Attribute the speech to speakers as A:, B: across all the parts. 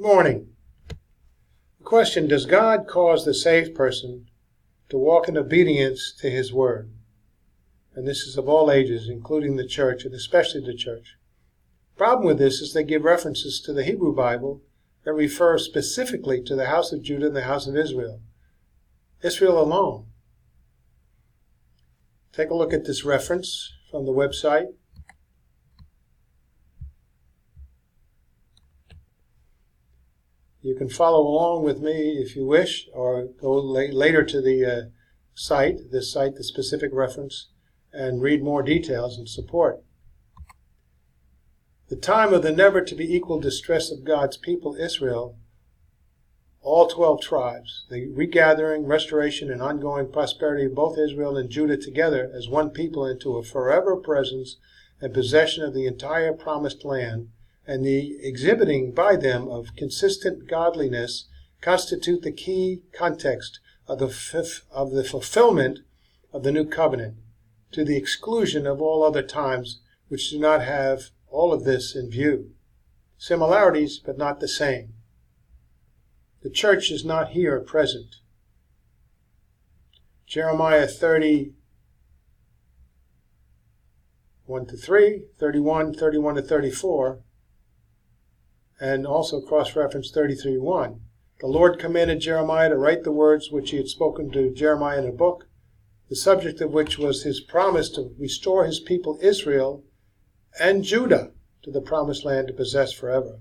A: morning. The question, does God cause the saved person to walk in obedience to His Word? And this is of all ages, including the church, and especially the church. The problem with this is they give references to the Hebrew Bible that refer specifically to the house of Judah and the house of Israel. Israel alone. Take a look at this reference from the website. You can follow along with me if you wish, or go later to the site, the specific reference, and read more details and support. The time of the never-to-be-equal distress of God's people, Israel, all 12 tribes, the regathering, restoration, and ongoing prosperity of both Israel and Judah together as one people into a forever presence and possession of the entire promised land, and the exhibiting by them of consistent godliness constitute the key context of the fulfillment of the new covenant, to the exclusion of all other times which do not have all of this in view. Similarities, but not the same. The church is not here present. Jeremiah 30, 1-3, 31, 31 to 34, and also cross-reference 33:1. The Lord commanded Jeremiah to write the words which he had spoken to Jeremiah in a book, the subject of which was his promise to restore his people Israel and Judah to the promised land to possess forever.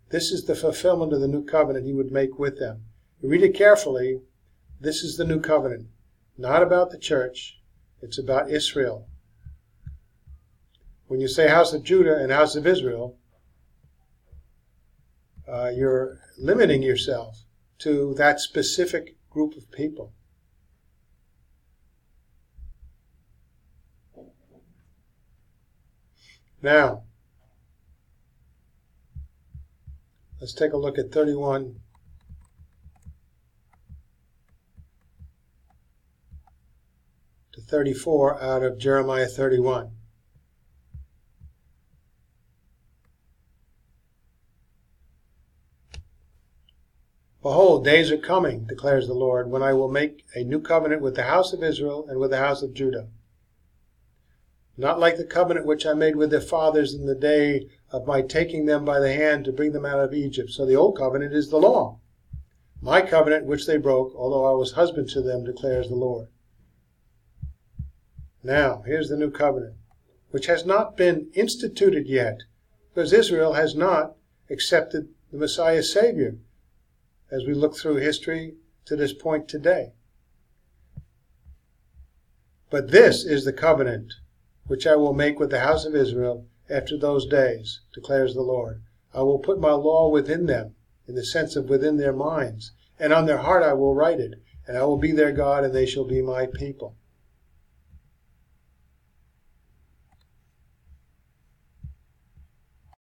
A: This is the fulfillment of the new covenant he would make with them. You read it carefully. This is the new covenant. Not about the church. It's about Israel. When you say house of Judah and house of Israel, you're limiting yourself to that specific group of people. Now, let's take a look at 31 to 34 out of Jeremiah 31. Behold, days are coming, declares the Lord, when I will make a new covenant with the house of Israel and with the house of Judah. Not like the covenant which I made with their fathers in the day of my taking them by the hand to bring them out of Egypt. So the old covenant is the law. My covenant which they broke, although I was husband to them, declares the Lord. Now, here's the new covenant, which has not been instituted yet, because Israel has not accepted the Messiah as Savior, as we look through history to this point today. But this is the covenant which I will make with the house of Israel after those days, declares the Lord. I will put my law within them, in the sense of within their minds, and on their heart I will write it, and I will be their God, and they shall be my people.